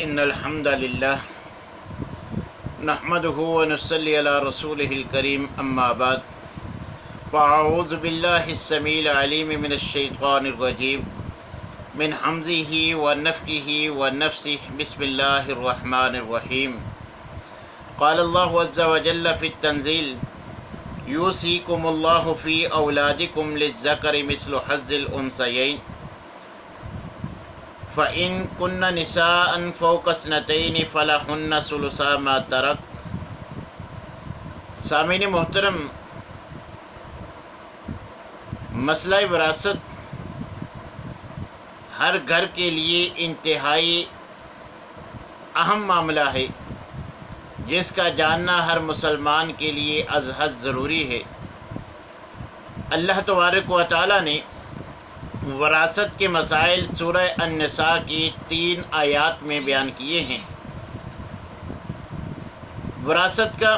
إن الحمد لله نحمده ونصلي على رسوله الكريم أما بعد فأعوذ بالله السميع العليم من الشيطان الرجيم من حمزه ونفخه ونفسه بسم الله الرحمن الرحيم قال الله عز وجل في التنزيل يوصيكم الله في أولادكم للذكر مثل حظ الأنثيين فَإِن كُنَّ نِسَاءً فَوْقَ اثْنَتَيْنِ فَلَهُنَّ ثُلُثَا مَا تَرَكَ۔ سامعین محترم، مسئلہ وراثت ہر گھر کے لیے انتہائی اہم معاملہ ہے، جس کا جاننا ہر مسلمان کے لیے از حد ضروری ہے۔ اللہ تبارک و تعالی نے وراثت کے مسائل سورہ النساء کی 3 آیات میں بیان کیے ہیں۔ وراثت کا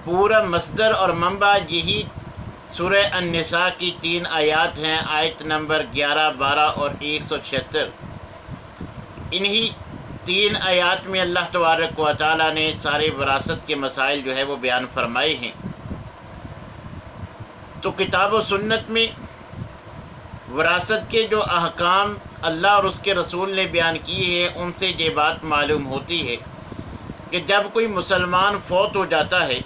پورا مصدر اور منبع یہی سورہ النساء کی 3 آیات ہیں، آیت نمبر 11، 12 اور 176۔ انہی 3 آیات میں اللہ تبارک و تعالی نے سارے وراثت کے مسائل جو ہے وہ بیان فرمائے ہیں۔ تو کتاب و سنت میں وراثت کے جو احکام اللہ اور اس کے رسول نے بیان کیے ہیں، ان سے یہ بات معلوم ہوتی ہے کہ جب کوئی مسلمان فوت ہو جاتا ہے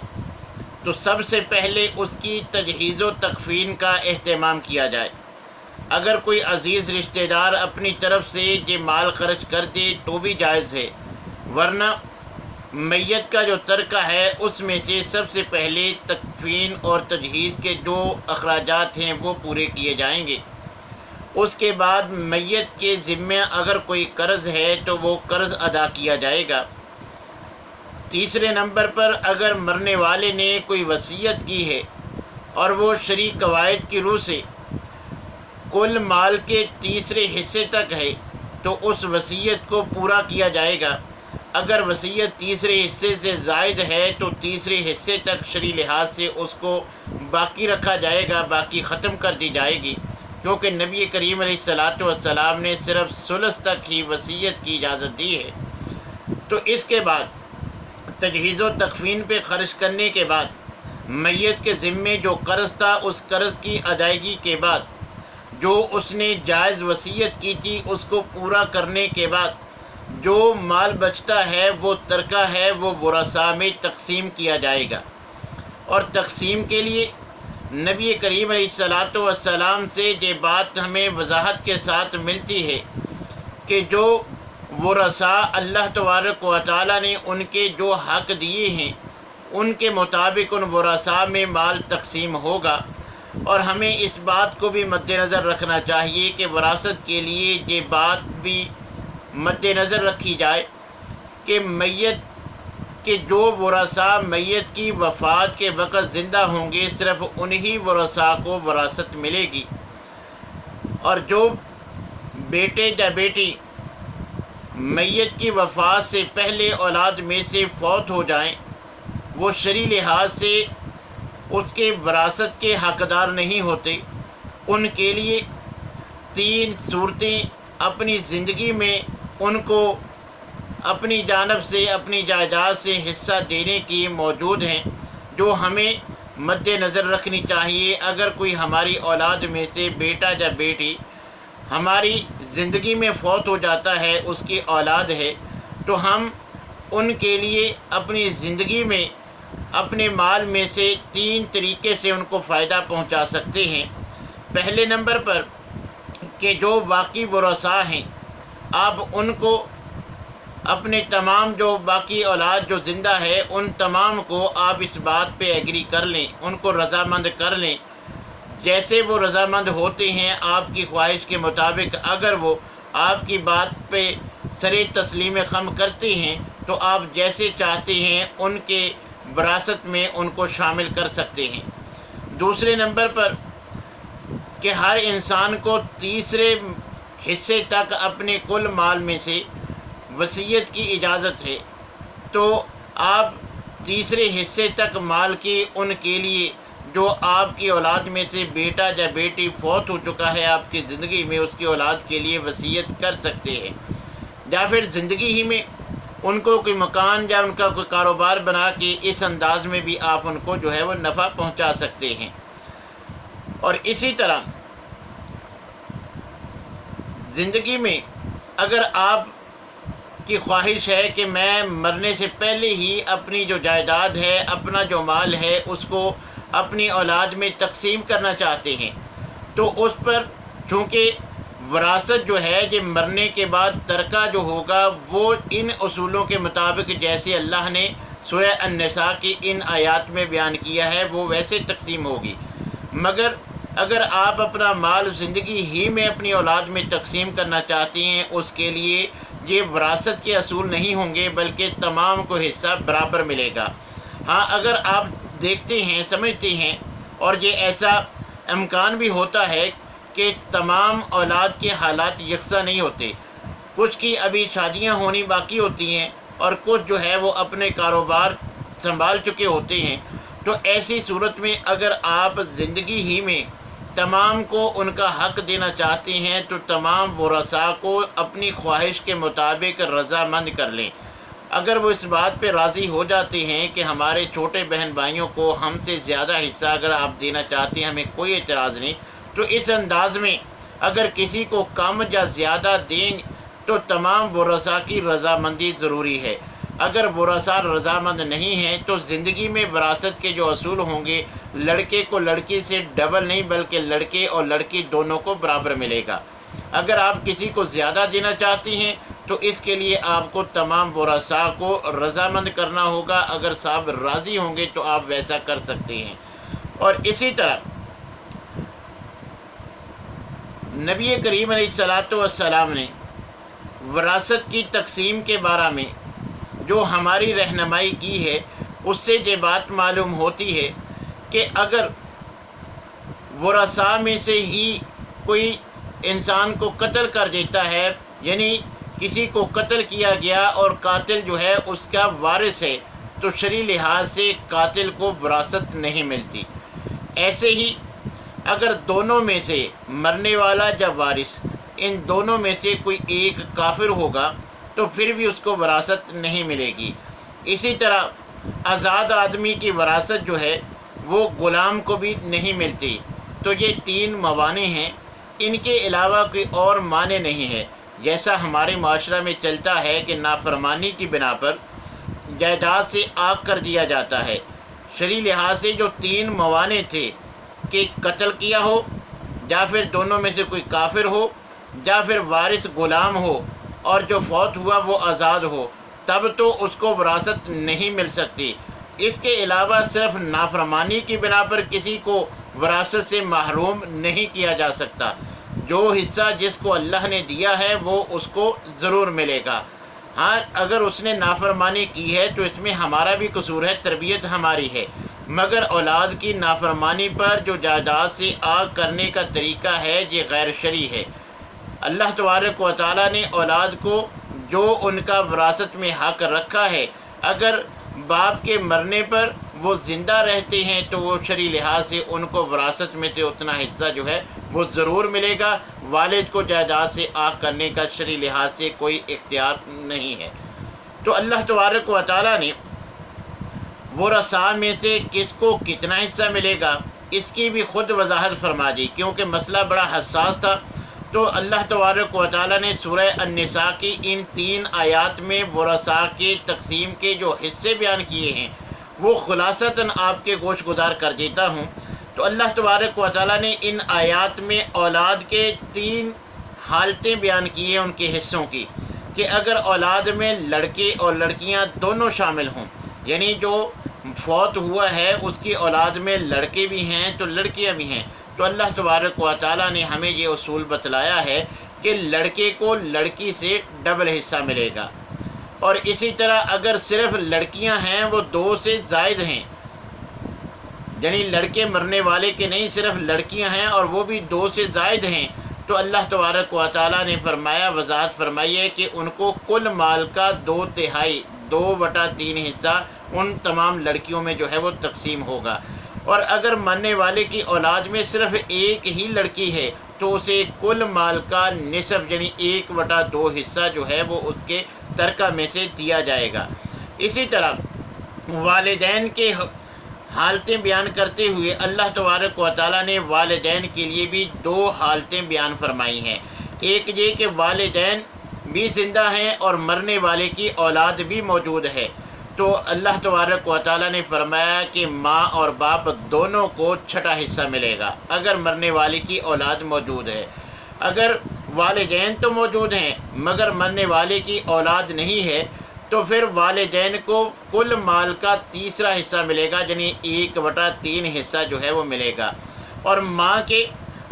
تو سب سے پہلے اس کی تجہیز و تکفین کا اہتمام کیا جائے۔ اگر کوئی عزیز رشتہ دار اپنی طرف سے یہ مال خرچ کر دے تو بھی جائز ہے، ورنہ میت کا جو ترکہ ہے اس میں سے سب سے پہلے تکفین اور تجہیز کے جو اخراجات ہیں وہ پورے کیے جائیں گے۔ اس کے بعد میت کے ذمہ اگر کوئی قرض ہے تو وہ قرض ادا کیا جائے گا۔ تیسرے نمبر پر اگر مرنے والے نے کوئی وصیت کی ہے اور وہ شرعی قواعد کی روح سے کل مال کے تیسرے حصے تک ہے تو اس وصیت کو پورا کیا جائے گا۔ اگر وصیت تیسرے حصے سے زائد ہے تو تیسرے حصے تک شرعی لحاظ سے اس کو باقی رکھا جائے گا، باقی ختم کر دی جائے گی، کیونکہ نبی کریم علیہ السلام نے صرف ثلث تک ہی وصیت کی اجازت دی ہے۔ تو اس کے بعد تجہیز و تکفین پہ خرچ کرنے کے بعد میت کے ذمے جو قرض تھا اس قرض کی ادائیگی کے بعد جو اس نے جائز وصیت کی تھی اس کو پورا کرنے کے بعد جو مال بچتا ہے وہ ترکہ ہے وہ ورثاء میں تقسیم کیا جائے گا۔ اور تقسیم کے لیے نبی کریم علیہ السلام سے یہ بات ہمیں وضاحت کے ساتھ ملتی ہے کہ جو ورثاء اللہ تبارک و تعالی نے ان کے جو حق دیے ہیں ان کے مطابق ان ورثاء میں مال تقسیم ہوگا۔ اور ہمیں اس بات کو بھی مد نظر رکھنا چاہیے کہ وراثت کے لیے یہ بات بھی مد نظر رکھی جائے کہ میت کہ جو ورثاء میت کی وفات کے وقت زندہ ہوں گے صرف انہی ورثاء کو وراثت ملے گی، اور جو بیٹے یا بیٹی میت کی وفات سے پہلے اولاد میں سے فوت ہو جائیں وہ شرعی لحاظ سے اس کے وراثت کے حقدار نہیں ہوتے۔ ان کے لیے 3 صورتیں اپنی زندگی میں ان کو اپنی جانب سے اپنی جائیداد سے حصہ دینے کی موجود ہیں، جو ہمیں مد نظر رکھنی چاہیے۔ اگر کوئی ہماری اولاد میں سے بیٹا یا بیٹی ہماری زندگی میں فوت ہو جاتا ہے، اس کی اولاد ہے، تو ہم ان کے لیے اپنی زندگی میں اپنے مال میں سے 3 طریقے سے ان کو فائدہ پہنچا سکتے ہیں۔ پہلے نمبر پر کہ جو باقی ورثاء ہیں آپ ان کو اپنے تمام جو باقی اولاد جو زندہ ہے ان تمام کو آپ اس بات پہ ایگری کر لیں، ان کو رضامند کر لیں۔ جیسے وہ رضامند ہوتے ہیں آپ کی خواہش کے مطابق، اگر وہ آپ کی بات پہ سر تسلیم خم کرتے ہیں تو آپ جیسے چاہتے ہیں ان کے وراثت میں ان کو شامل کر سکتے ہیں۔ دوسرے نمبر پر کہ ہر انسان کو تیسرے حصے تک اپنے کل مال میں سے وصیت کی اجازت ہے، تو آپ تیسرے حصے تک مال کی ان کے لیے جو آپ کی اولاد میں سے بیٹا یا بیٹی فوت ہو چکا ہے آپ کی زندگی میں، اس کی اولاد کے لیے وصیت کر سکتے ہیں۔ یا پھر زندگی ہی میں ان کو کوئی مکان یا ان کا کوئی کاروبار بنا کے اس انداز میں بھی آپ ان کو جو ہے وہ نفع پہنچا سکتے ہیں۔ اور اسی طرح زندگی میں اگر آپ کی خواہش ہے کہ میں مرنے سے پہلے ہی اپنی جو جائیداد ہے، اپنا جو مال ہے، اس کو اپنی اولاد میں تقسیم کرنا چاہتے ہیں، تو اس پر چونکہ وراثت جو ہے یہ مرنے کے بعد ترکہ جو ہوگا وہ ان اصولوں کے مطابق جیسے اللہ نے سورہ النساء کی ان آیات میں بیان کیا ہے وہ ویسے تقسیم ہوگی۔ مگر اگر آپ اپنا مال زندگی ہی میں اپنی اولاد میں تقسیم کرنا چاہتے ہیں، اس کے لیے یہ وراثت کے اصول نہیں ہوں گے بلکہ تمام کو حصہ برابر ملے گا۔ ہاں، اگر آپ دیکھتے ہیں، سمجھتے ہیں، اور یہ ایسا امکان بھی ہوتا ہے کہ تمام اولاد کے حالات یکساں نہیں ہوتے، کچھ کی ابھی شادیاں ہونی باقی ہوتی ہیں اور کچھ جو ہے وہ اپنے کاروبار سنبھال چکے ہوتے ہیں، تو ایسی صورت میں اگر آپ زندگی ہی میں تمام کو ان کا حق دینا چاہتے ہیں تو تمام ورثاء کو اپنی خواہش کے مطابق رضامند کر لیں۔ اگر وہ اس بات پہ راضی ہو جاتے ہیں کہ ہمارے چھوٹے بہن بھائیوں کو ہم سے زیادہ حصہ اگر آپ دینا چاہتے ہیں ہمیں کوئی اعتراض نہیں، تو اس انداز میں اگر کسی کو کم یا زیادہ دیں تو تمام ورثاء کی رضامندی ضروری ہے۔ اگر ورثاء رضامند نہیں ہیں تو زندگی میں وراثت کے جو اصول ہوں گے، لڑکے کو لڑکی سے ڈبل نہیں بلکہ لڑکے اور لڑکی دونوں کو برابر ملے گا۔ اگر آپ کسی کو زیادہ دینا چاہتے ہیں تو اس کے لیے آپ کو تمام ورثاء کو رضامند کرنا ہوگا۔ اگر صاحب راضی ہوں گے تو آپ ویسا کر سکتے ہیں۔ اور اسی طرح نبی کریم علیہ الصلاۃ والسلام نے وراثت کی تقسیم کے بارے میں جو ہماری رہنمائی کی ہے، اس سے یہ بات معلوم ہوتی ہے کہ اگر ورثاء میں سے ہی کوئی انسان کو قتل کر دیتا ہے، یعنی کسی کو قتل کیا گیا اور قاتل جو ہے اس کا وارث ہے، تو شرعی لحاظ سے قاتل کو وراثت نہیں ملتی۔ ایسے ہی اگر دونوں میں سے مرنے والا یا وارث ان دونوں میں سے کوئی ایک کافر ہوگا تو پھر بھی اس کو وراثت نہیں ملے گی۔ اسی طرح آزاد آدمی کی وراثت جو ہے وہ غلام کو بھی نہیں ملتی۔ تو یہ تین موانع ہیں، ان کے علاوہ کوئی اور معنی نہیں ہے۔ جیسا ہمارے معاشرہ میں چلتا ہے کہ نافرمانی کی بنا پر جائیداد سے آگ کر دیا جاتا ہے، شرعی لحاظ سے جو تین موانع تھے کہ قتل کیا ہو، یا پھر دونوں میں سے کوئی کافر ہو، یا پھر وارث غلام ہو اور جو فوت ہوا وہ آزاد ہو، تب تو اس کو وراثت نہیں مل سکتی۔ اس کے علاوہ صرف نافرمانی کی بنا پر کسی کو وراثت سے محروم نہیں کیا جا سکتا۔ جو حصہ جس کو اللہ نے دیا ہے وہ اس کو ضرور ملے گا۔ ہاں، اگر اس نے نافرمانی کی ہے تو اس میں ہمارا بھی قصور ہے، تربیت ہماری ہے، مگر اولاد کی نافرمانی پر جو جائیداد سے آگ کرنے کا طریقہ ہے یہ غیر شرعی ہے۔ اللہ تبارک و تعالیٰ نے اولاد کو جو ان کا وراثت میں حق رکھا ہے، اگر باپ کے مرنے پر وہ زندہ رہتے ہیں تو وہ شرعی لحاظ سے ان کو وراثت میں سے اتنا حصہ جو ہے وہ ضرور ملے گا۔ والد کو جائیداد سے آگ کرنے کا شرعی لحاظ سے کوئی اختیار نہیں ہے۔ تو اللہ تبارک و تعالیٰ نے ورثاء میں سے کس کو کتنا حصہ ملے گا اس کی بھی خود وضاحت فرما دی، کیونکہ مسئلہ بڑا حساس تھا۔ تو اللہ تبارک و تعالیٰ نے سورہ النساء کی ان 3 آیات میں ورثاء کے تقسیم کے جو حصے بیان کیے ہیں وہ خلاصتاً آپ کے گوش گزار کر دیتا ہوں۔ تو اللہ تبارک و تعالیٰ نے ان آیات میں اولاد کے 3 حالتیں بیان کی ہیں ان کے حصوں کی، کہ اگر اولاد میں لڑکے اور لڑکیاں دونوں شامل ہوں، یعنی جو فوت ہوا ہے اس کی اولاد میں لڑکے بھی ہیں تو لڑکیاں بھی ہیں، تو اللہ تبارک و تعالیٰ نے ہمیں یہ اصول بتلایا ہے کہ لڑکے کو لڑکی سے ڈبل حصہ ملے گا۔ اور اسی طرح اگر صرف لڑکیاں ہیں وہ 2 سے زائد ہیں، یعنی لڑکے مرنے والے کے نہیں، صرف لڑکیاں ہیں اور وہ بھی 2 سے زائد ہیں، تو اللہ تبارک و تعالیٰ نے فرمایا، وضاحت فرمائی ہے کہ ان کو کل مال کا 2/3 2/3 حصہ ان تمام لڑکیوں میں جو ہے وہ تقسیم ہوگا۔ اور اگر مرنے والے کی اولاد میں صرف ایک ہی لڑکی ہے تو اسے کل مال کا نصف یعنی 1/2 حصہ جو ہے وہ اس کے ترکہ میں سے دیا جائے گا۔ اسی طرح والدین کے حالتیں بیان کرتے ہوئے اللہ تبارک و تعالیٰ نے والدین کے لیے بھی 2 حالتیں بیان فرمائی ہیں۔ ایک یہ کہ والدین بھی زندہ ہیں اور مرنے والے کی اولاد بھی موجود ہے، تو اللہ تبارک و تعالیٰ نے فرمایا کہ ماں اور باپ دونوں کو چھٹا حصہ ملے گا اگر مرنے والے کی اولاد موجود ہے۔ اگر والدین تو موجود ہیں مگر مرنے والے کی اولاد نہیں ہے تو پھر والدین کو کل مال کا تیسرا حصہ ملے گا، یعنی 1/3 حصہ جو ہے وہ ملے گا۔ اور ماں کے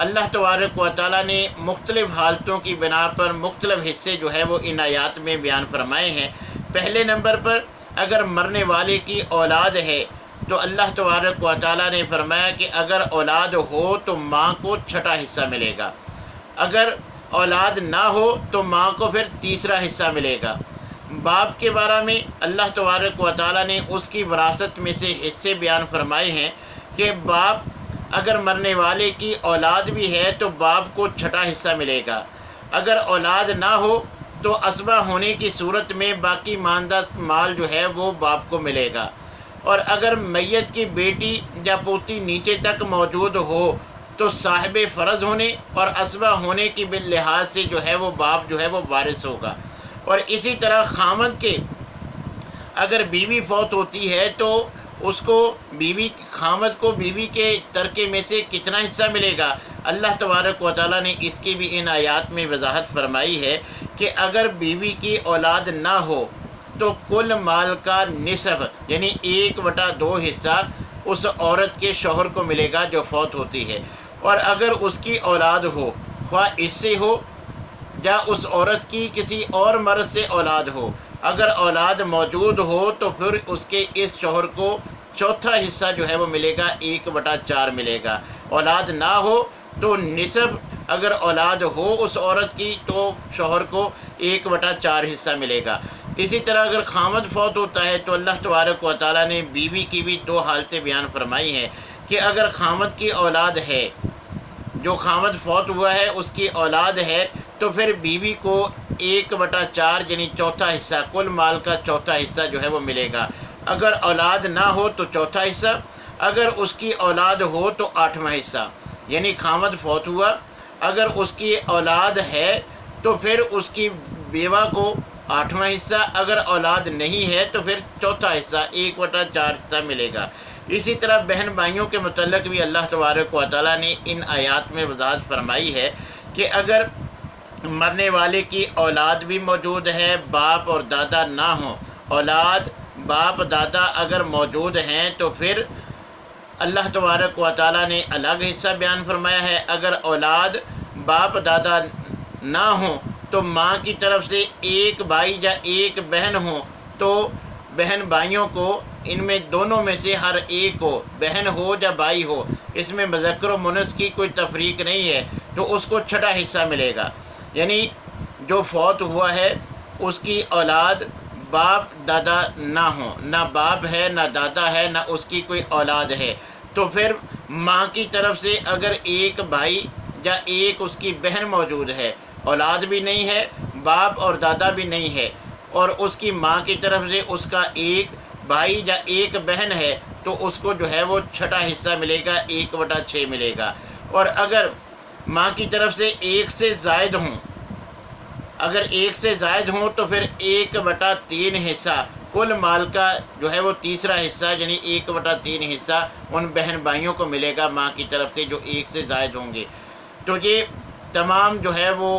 اللہ تبارک و تعالیٰ نے مختلف حالتوں کی بنا پر مختلف حصے جو ہے وہ ان آیات میں بیان فرمائے ہیں۔ پہلے نمبر پر اگر مرنے والے کی اولاد ہے تو اللہ تبارک و تعالیٰ نے فرمایا کہ اگر اولاد ہو تو ماں کو چھٹا حصہ ملے گا، اگر اولاد نہ ہو تو ماں کو پھر تیسرا حصہ ملے گا۔ باپ کے بارے میں اللہ تبارک و تعالیٰ نے اس کی وراثت میں سے حصے بیان فرمائے ہیں کہ باپ اگر مرنے والے کی اولاد بھی ہے تو باپ کو چھٹا حصہ ملے گا، اگر اولاد نہ ہو تو عصبہ ہونے کی صورت میں باقی ماندہ مال جو ہے وہ باپ کو ملے گا، اور اگر میت کی بیٹی یا پوتی نیچے تک موجود ہو تو صاحب فرض ہونے اور عصبہ ہونے کی باللحاظ سے جو ہے وہ باپ جو ہے وہ وارث ہوگا۔ اور اسی طرح خامد کے اگر بیوی فوت ہوتی ہے تو اس کو خامد کو بیوی کے ترکے میں سے کتنا حصہ ملے گا، اللہ تبارک و تعالیٰ نے اس کی بھی ان آیات میں وضاحت فرمائی ہے کہ اگر بیوی کی اولاد نہ ہو تو کل مال کا نصف یعنی 1/2 حصہ اس عورت کے شوہر کو ملے گا جو فوت ہوتی ہے، اور اگر اس کی اولاد ہو خواہ اس سے ہو یا اس عورت کی کسی اور مرد سے اولاد ہو، اگر اولاد موجود ہو تو پھر اس کے اس شوہر کو چوتھا حصہ جو ہے وہ ملے گا، 1/4 ملے گا۔ اولاد نہ ہو تو نصف، اگر اولاد ہو اس عورت کی تو شوہر کو 1/4 حصہ ملے گا۔ اسی طرح اگر خامد فوت ہوتا ہے تو اللہ تبارک و تعالیٰ نے بیوی کی بھی 2 حالتیں بیان فرمائی ہیں کہ اگر خامد کی اولاد ہے، جو خامد فوت ہوا ہے اس کی اولاد ہے، تو پھر بیوی کو 1/4 یعنی چوتھا حصہ، کل مال کا چوتھا حصہ جو ہے وہ ملے گا۔ اگر اولاد نہ ہو تو چوتھا حصہ، اگر اس کی اولاد ہو تو 8واں حصہ، یعنی خامد فوت ہوا، اگر اس کی اولاد ہے تو پھر اس کی بیوہ کو 8واں حصہ، اگر اولاد نہیں ہے تو پھر چوتھا حصہ 1/4 حصہ ملے گا۔ اسی طرح بہن بھائیوں کے متعلق بھی اللہ تبارک و تعالیٰ نے ان آیات میں وضاحت فرمائی ہے کہ اگر مرنے والے کی اولاد بھی موجود ہے، باپ اور دادا نہ ہوں، اولاد باپ دادا اگر موجود ہیں تو پھر اللہ تبارک و تعالیٰ نے الگ حصہ بیان فرمایا ہے۔ اگر اولاد باپ دادا نہ ہوں تو ماں کی طرف سے 1 بھائی یا 1 بہن ہوں تو بہن بھائیوں کو ان میں دونوں میں سے ہر ایک کو، بہن ہو یا بھائی ہو، اس میں مذکر و مؤنث کی کوئی تفریق نہیں ہے، تو اس کو چھٹا حصہ ملے گا۔ یعنی جو فوت ہوا ہے اس کی اولاد باپ دادا نہ ہوں، نہ باپ ہے نہ دادا ہے نہ اس کی کوئی اولاد ہے، تو پھر ماں کی طرف سے اگر 1 بھائی یا 1 اس کی بہن موجود ہے، اولاد بھی نہیں ہے، باپ اور دادا بھی نہیں ہے، اور اس کی ماں کی طرف سے اس کا 1 بھائی یا 1 بہن ہے، تو اس کو جو ہے وہ چھٹا حصہ ملے گا، 1/6 ملے گا۔ اور اگر ماں کی طرف سے 1 سے زائد ہوں، اگر 1 سے زائد ہوں تو پھر 1/3 حصہ کل مال کا جو ہے وہ تیسرا حصہ یعنی 1/3 حصہ ان بہن بھائیوں کو ملے گا ماں کی طرف سے جو 1 سے زائد ہوں گے۔ تو یہ تمام جو ہے وہ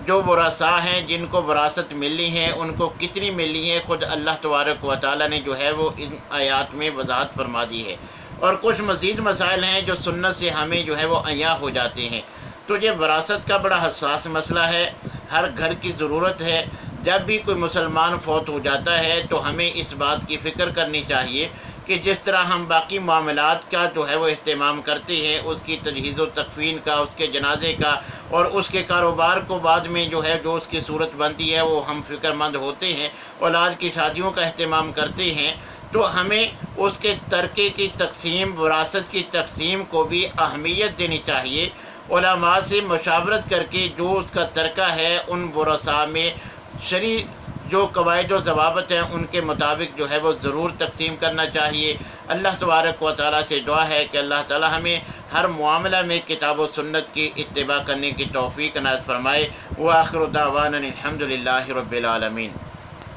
جو ورثاء ہیں جن کو وراثت ملنی ہے ان کو کتنی ملنی ہے خود اللہ تبارک و تعالیٰ نے جو ہے وہ ان آیات میں وضاحت فرما دی ہے، اور کچھ مزید مسائل ہیں جو سنت سے ہمیں جو ہے وہ عیاں ہو جاتے ہیں۔ تو یہ وراثت کا بڑا حساس مسئلہ ہے، ہر گھر کی ضرورت ہے۔ جب بھی کوئی مسلمان فوت ہو جاتا ہے تو ہمیں اس بات کی فکر کرنی چاہیے کہ جس طرح ہم باقی معاملات کا جو ہے وہ اہتمام کرتے ہیں، اس کی تجہیز و تکفین کا، اس کے جنازے کا اور اس کے کاروبار کو بعد میں جو ہے جو اس کی صورت بنتی ہے وہ ہم فکر مند ہوتے ہیں، اولاد کی شادیوں کا اہتمام کرتے ہیں، تو ہمیں اس کے ترکے کی تقسیم، وراثت کی تقسیم کو بھی اہمیت دینی چاہیے، علماء سے مشاورت کر کے جو اس کا ترکہ ہے ان ورثاء میں شرعی جو قواعد و ضوابط ہیں ان کے مطابق جو ہے وہ ضرور تقسیم کرنا چاہیے۔ اللہ تبارک و تعالیٰ سے دعا ہے کہ اللہ تعالیٰ ہمیں ہر معاملہ میں کتاب و سنت کی اتباع کرنے کی توفیق عنایت فرمائے۔ وآخر دعوانا الحمد للہ رب العالمین۔